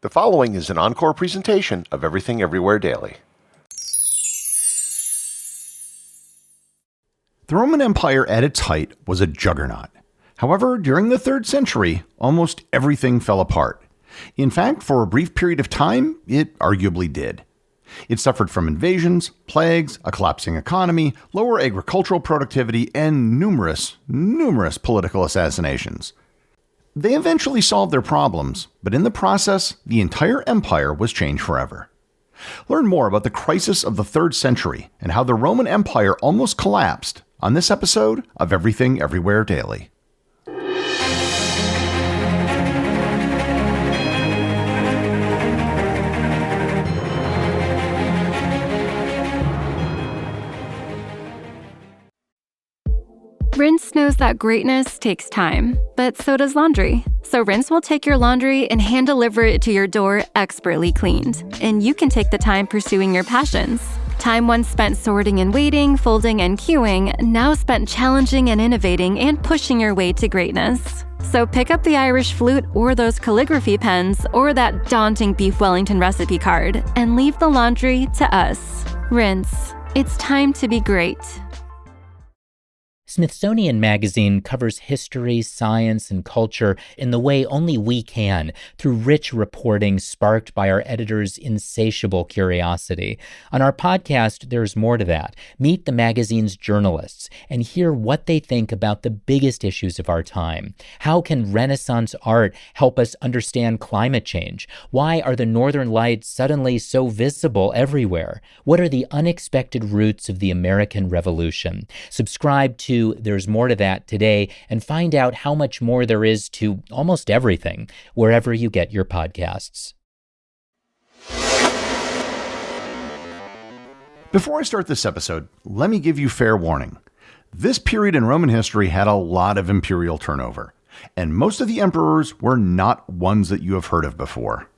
The following is an encore presentation of Everything Everywhere Daily. The Roman Empire at its height was a juggernaut. However, during the 3rd century, almost everything fell apart. In fact, for a brief period of time, it arguably did. It suffered from invasions, plagues, a collapsing economy, lower agricultural productivity, and numerous political assassinations. They eventually solved their problems, but in the process, the entire empire was changed forever. Learn more about the crisis of the 3rd century and how the Roman Empire almost collapsed on this episode of Everything Everywhere Daily. Rinse knows that greatness takes time, but so does laundry. So Rinse will take your laundry and hand deliver it to your door expertly cleaned. And you can take the time pursuing your passions. Time once spent sorting and waiting, folding and queuing, now spent challenging and innovating and pushing your way to greatness. So pick up the Irish flute or those calligraphy pens or that daunting beef Wellington recipe card and leave the laundry to us. Rinse. It's time to be great. Smithsonian Magazine covers history, science, and culture in the way only we can, through rich reporting sparked by our editor's insatiable curiosity. On our podcast, there's more to that. Meet the magazine's journalists and hear what they think about the biggest issues of our time. How can Renaissance art help us understand climate change? Why are the Northern Lights suddenly so visible everywhere? What are the unexpected roots of the American Revolution? Subscribe to There's More to That today and find out how much more there is to almost everything, wherever you get your podcasts. Before I start this episode, let me give you fair warning. This period in Roman history had a lot of imperial turnover, and most of the emperors were not ones that you have heard of before.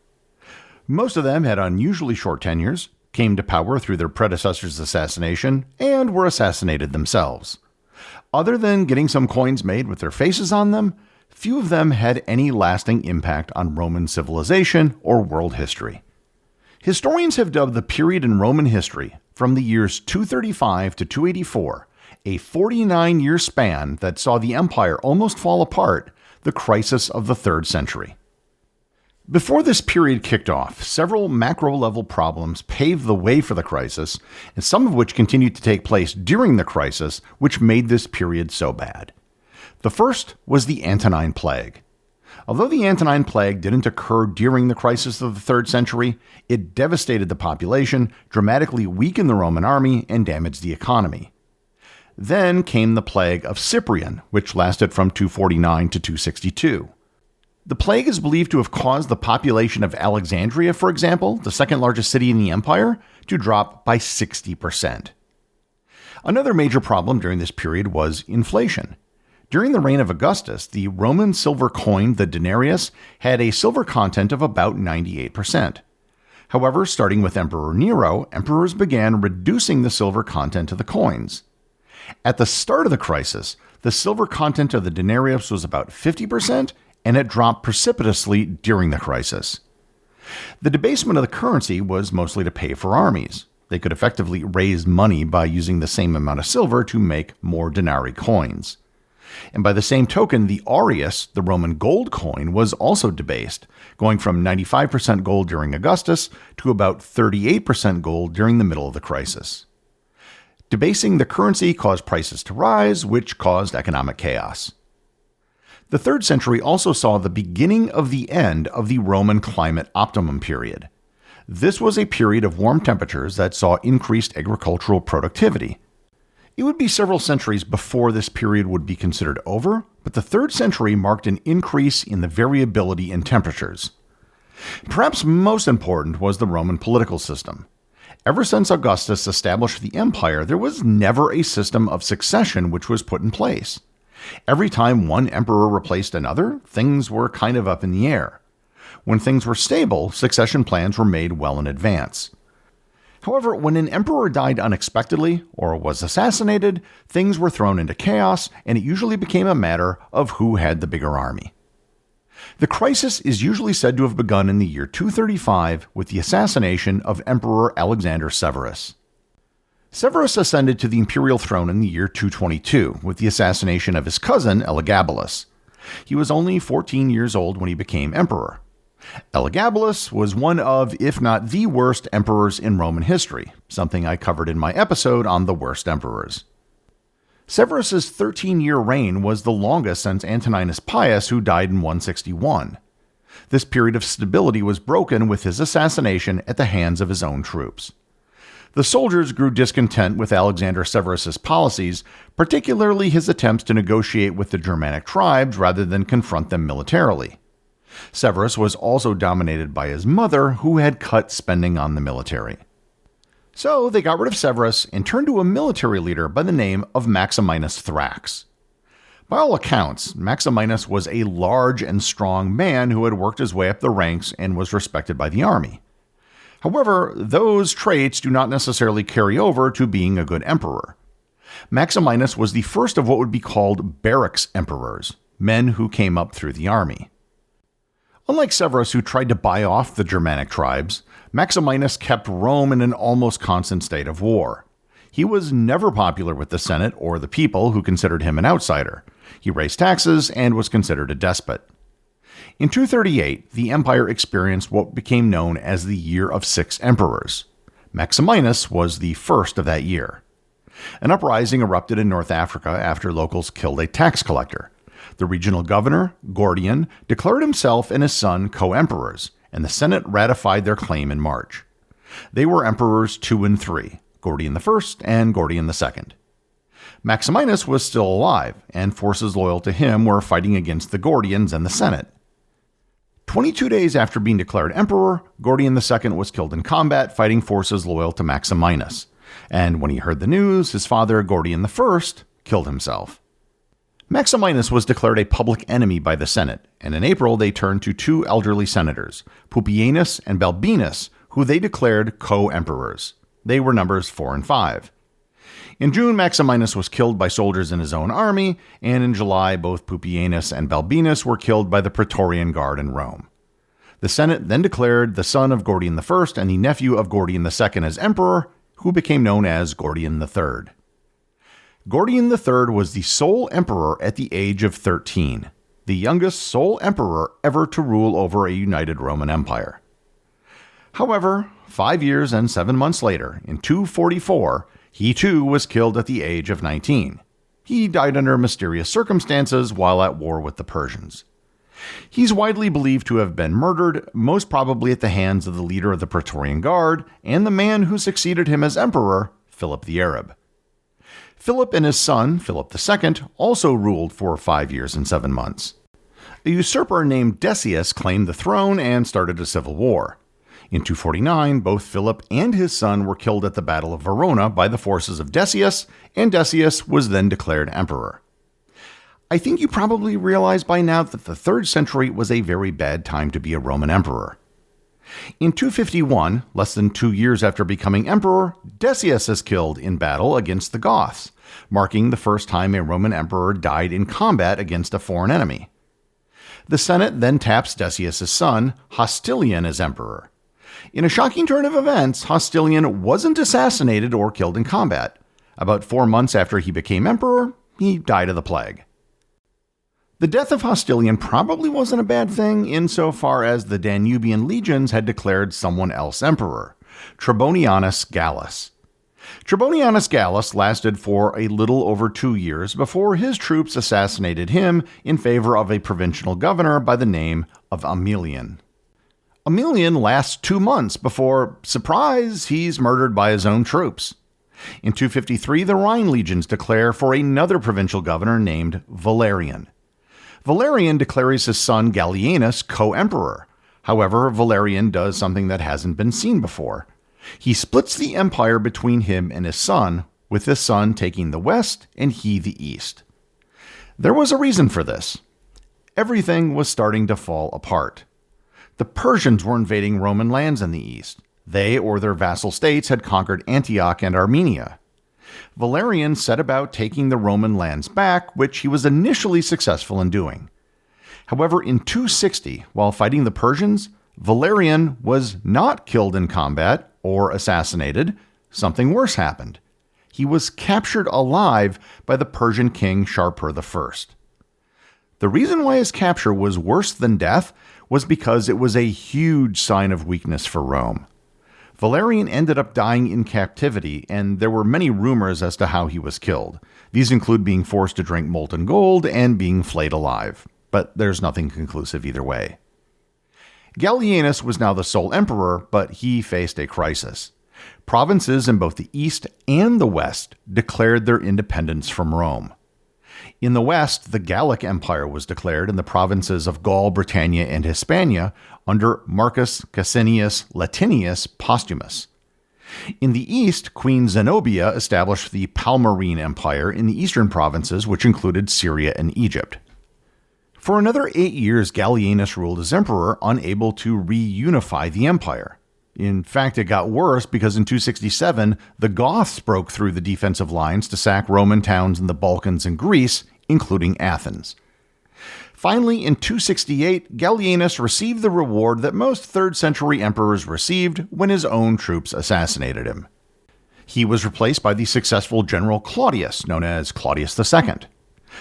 Most of them had unusually short tenures, came to power through their predecessor's assassination, and were assassinated themselves. Other than getting some coins made with their faces on them, few of them had any lasting impact on Roman civilization or world history. Historians have dubbed the period in Roman history from the years 235 to 284, a 49-year span that saw the empire almost fall apart, the crisis of the 3rd century. Before this period kicked off, several macro-level problems paved the way for the crisis, and some of which continued to take place during the crisis, which made this period so bad. The first was the Antonine Plague. Although the Antonine Plague didn't occur during the crisis of the 3rd century, it devastated the population, dramatically weakened the Roman army, and damaged the economy. Then came the Plague of Cyprian, which lasted from 249 to 262. The plague is believed to have caused the population of Alexandria, for example, the second largest city in the empire, to drop by 60%. Another major problem during this period was inflation. During the reign of Augustus, the Roman silver coin, the denarius, had a silver content of about 98%. However, starting with Emperor Nero, emperors began reducing the silver content of the coins. At the start of the crisis, the silver content of the denarius was about 50%, and it dropped precipitously during the crisis. The debasement of the currency was mostly to pay for armies. They could effectively raise money by using the same amount of silver to make more denarii coins. And by the same token, the aureus, the Roman gold coin, was also debased, going from 95% gold during Augustus to about 38% gold during the middle of the crisis. Debasing the currency caused prices to rise, which caused economic chaos. The 3rd century also saw the beginning of the end of the Roman climate optimum period. This was a period of warm temperatures that saw increased agricultural productivity. It would be several centuries before this period would be considered over, but the 3rd century marked an increase in the variability in temperatures. Perhaps most important was the Roman political system. Ever since Augustus established the empire, there was never a system of succession which was put in place. Every time one emperor replaced another, things were kind of up in the air. When things were stable, succession plans were made well in advance. However, when an emperor died unexpectedly or was assassinated, things were thrown into chaos, and it usually became a matter of who had the bigger army. The crisis is usually said to have begun in the year 235 with the assassination of Emperor Alexander Severus. Severus ascended to the imperial throne in the year 222 with the assassination of his cousin Elagabalus. He was only 14 years old when he became emperor. Elagabalus was one of, if not the worst, emperors in Roman history, something I covered in my episode on the worst emperors. Severus's 13-year reign was the longest since Antoninus Pius, who died in 161. This period of stability was broken with his assassination at the hands of his own troops. The soldiers grew discontent with Alexander Severus's policies, particularly his attempts to negotiate with the Germanic tribes rather than confront them militarily. Severus was also dominated by his mother, who had cut spending on the military. So they got rid of Severus and turned to a military leader by the name of Maximinus Thrax. By all accounts, Maximinus was a large and strong man who had worked his way up the ranks and was respected by the army. However, those traits do not necessarily carry over to being a good emperor. Maximinus was the first of what would be called barracks emperors, men who came up through the army. Unlike Severus, who tried to buy off the Germanic tribes, Maximinus kept Rome in an almost constant state of war. He was never popular with the Senate or the people, who considered him an outsider. He raised taxes and was considered a despot. In 238, the empire experienced what became known as the Year of Six Emperors. Maximinus was the first of that year. An uprising erupted in North Africa after locals killed a tax collector. The regional governor, Gordian, declared himself and his son co-emperors, and the Senate ratified their claim in March. They were emperors 2 and 3, Gordian I and Gordian II. Maximinus was still alive, and forces loyal to him were fighting against the Gordians and the Senate. 22 days after being declared emperor, Gordian II was killed in combat fighting forces loyal to Maximinus, and when he heard the news, his father, Gordian I, killed himself. Maximinus was declared a public enemy by the Senate, and in April they turned to 2 elderly senators, Pupienus and Balbinus, who they declared co-emperors. They were numbers 4 and 5. In June, Maximinus was killed by soldiers in his own army, and in July both Pupienus and Balbinus were killed by the Praetorian Guard in Rome. The Senate then declared the son of Gordian I and the nephew of Gordian II as emperor, who became known as Gordian III. Gordian III was the sole emperor at the age of 13, the youngest sole emperor ever to rule over a united Roman Empire. However, 5 years and 7 months later, in 244, he too was killed at the age of 19. He died under mysterious circumstances while at war with the Persians. He's widely believed to have been murdered, most probably at the hands of the leader of the Praetorian Guard and the man who succeeded him as emperor, Philip the Arab. Philip and his son, Philip II, also ruled for 5 years and 7 months. A usurper named Disce claimed the throne and started a civil war. In 249, both Philip and his son were killed at the Battle of Verona by the forces of Decius, and Decius was then declared emperor. I think you probably realize by now that the 3rd century was a very bad time to be a Roman emperor. In 251, less than 2 years after becoming emperor, Decius is killed in battle against the Goths, marking the first time a Roman emperor died in combat against a foreign enemy. The Senate then taps Decius' son, Hostilian, as emperor. In a shocking turn of events, Hostilian wasn't assassinated or killed in combat. About 4 months after he became emperor, he died of the plague. The death of Hostilian probably wasn't a bad thing insofar as the Danubian legions had declared someone else emperor, Trebonianus Gallus. Trebonianus Gallus lasted for a little over 2 years before his troops assassinated him in favor of a provincial governor by the name of Aemilian. Aemilian lasts 2 months before, surprise, he's murdered by his own troops. In 253, the Rhine legions declare for another provincial governor named Valerian. Valerian declares his son Gallienus co-emperor. However, Valerian does something that hasn't been seen before. He splits the empire between him and his son, with his son taking the west and he the east. There was a reason for this. Everything was starting to fall apart. The Persians were invading Roman lands in the east. They or their vassal states had conquered Antioch and Armenia. Valerian set about taking the Roman lands back, which he was initially successful in doing. However, in 260, while fighting the Persians, Valerian was not killed in combat or assassinated. Something worse happened. He was captured alive by the Persian king Shapur I. The reason why his capture was worse than death was because it was a huge sign of weakness for Rome. Valerian ended up dying in captivity, and there were many rumors as to how he was killed. These include being forced to drink molten gold and being flayed alive, but there's nothing conclusive either way. Gallienus was now the sole emperor, but he faced a crisis. Provinces in both the east and the west declared their independence from Rome. In the west, the Gallic Empire was declared in the provinces of Gaul, Britannia, and Hispania under Marcus Cassinius Latinius Postumus. In the east, Queen Zenobia established the Palmyrene Empire in the eastern provinces, which included Syria and Egypt. For another 8 years, Gallienus ruled as emperor, unable to reunify the empire. In fact, it got worse because in 267, the Goths broke through the defensive lines to sack Roman towns in the Balkans and Greece, including Athens. Finally, in 268, Gallienus received the reward that most 3rd century emperors received when his own troops assassinated him. He was replaced by the successful general Claudius, known as Claudius II.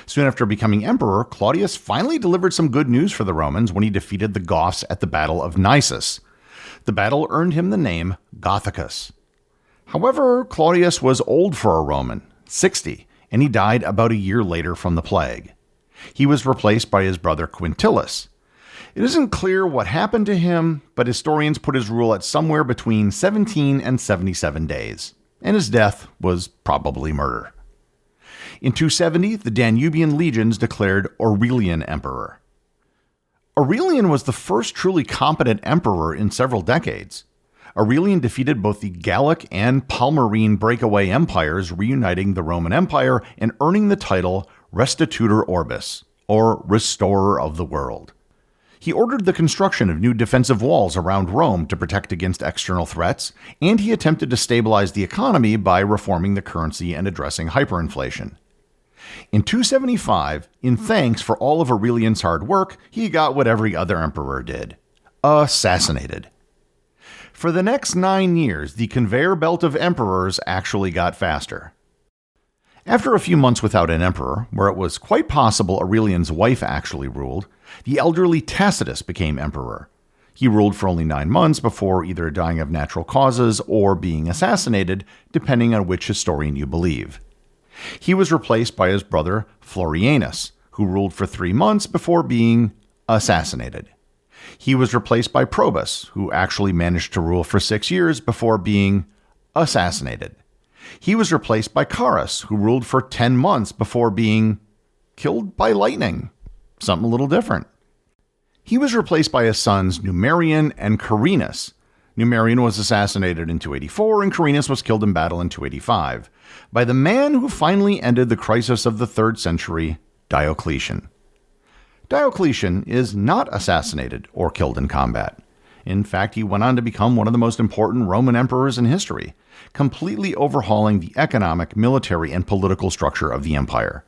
Soon after becoming emperor, Claudius finally delivered some good news for the Romans when he defeated the Goths at the Battle of Nisus. The battle earned him the name Gothicus. However, Claudius was old for a Roman, 60, and he died about a year later from the plague. He was replaced by his brother Quintillus. It isn't clear what happened to him, but historians put his rule at somewhere between 17 and 77 days, and his death was probably murder. In 270, the Danubian legions declared Aurelian emperor. Aurelian was the first truly competent emperor in several decades. Aurelian defeated both the Gallic and Palmyrene breakaway empires, reuniting the Roman Empire and earning the title Restitutor Orbis, or Restorer of the World. He ordered the construction of new defensive walls around Rome to protect against external threats, and he attempted to stabilize the economy by reforming the currency and addressing hyperinflation. In 275, in thanks for all of Aurelian's hard work, he got what every other emperor did: assassinated. For the next 9 years, the conveyor belt of emperors actually got faster. After a few months without an emperor, where it was quite possible Aurelian's wife actually ruled, the elderly Tacitus became emperor. He ruled for only 9 months before either dying of natural causes or being assassinated, depending on which historian you believe. He was replaced by his brother Florianus, who ruled for 3 months before being assassinated. He was replaced by Probus, who actually managed to rule for 6 years before being assassinated. He was replaced by Carus, who ruled for 10 months before being killed by lightning. Something a little different. He was replaced by his sons Numerian and Carinus. Numerian was assassinated in 284, and Carinus was killed in battle in 285, by the man who finally ended the crisis of the 3rd century, Diocletian. Diocletian is not assassinated or killed in combat. In fact, he went on to become one of the most important Roman emperors in history, completely overhauling the economic, military, and political structure of the empire.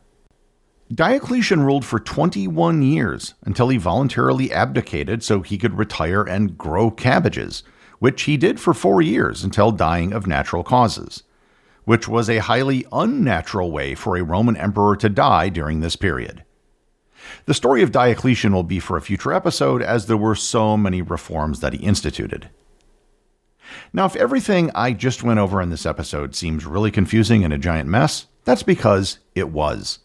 Diocletian ruled for 21 years until he voluntarily abdicated so he could retire and grow cabbages, which he did for 4 years until dying of natural causes, which was a highly unnatural way for a Roman emperor to die during this period. The story of Diocletian will be for a future episode, as there were so many reforms that he instituted. Now, if everything I just went over in this episode seems really confusing and a giant mess, that's because it was.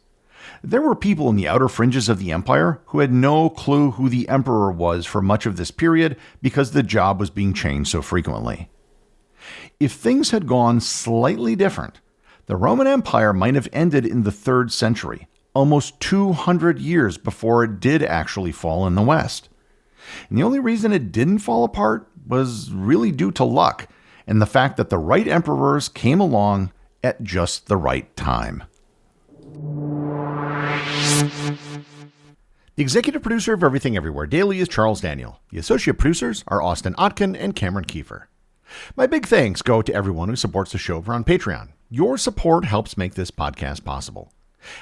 There were people in the outer fringes of the empire who had no clue who the emperor was for much of this period because the job was being changed so frequently. If things had gone slightly different, the Roman Empire might have ended in the 3rd century, almost 200 years before it did actually fall in the West. And the only reason it didn't fall apart was really due to luck and the fact that the right emperors came along at just the right time. The executive producer of Everything Everywhere Daily is Charles Daniel. The associate producers are Austin Oetken and Cameron Kieffer. My big thanks go to everyone who supports the show over on Patreon. Your support helps make this podcast possible.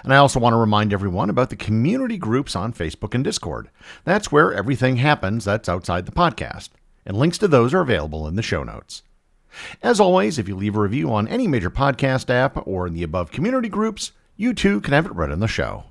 And I also want to remind everyone about the community groups on Facebook and Discord. That's where everything happens that's outside the podcast, and links to those are available in the show notes. As always, if you leave a review on any major podcast app or in the above community groups, you too can have it read on the show.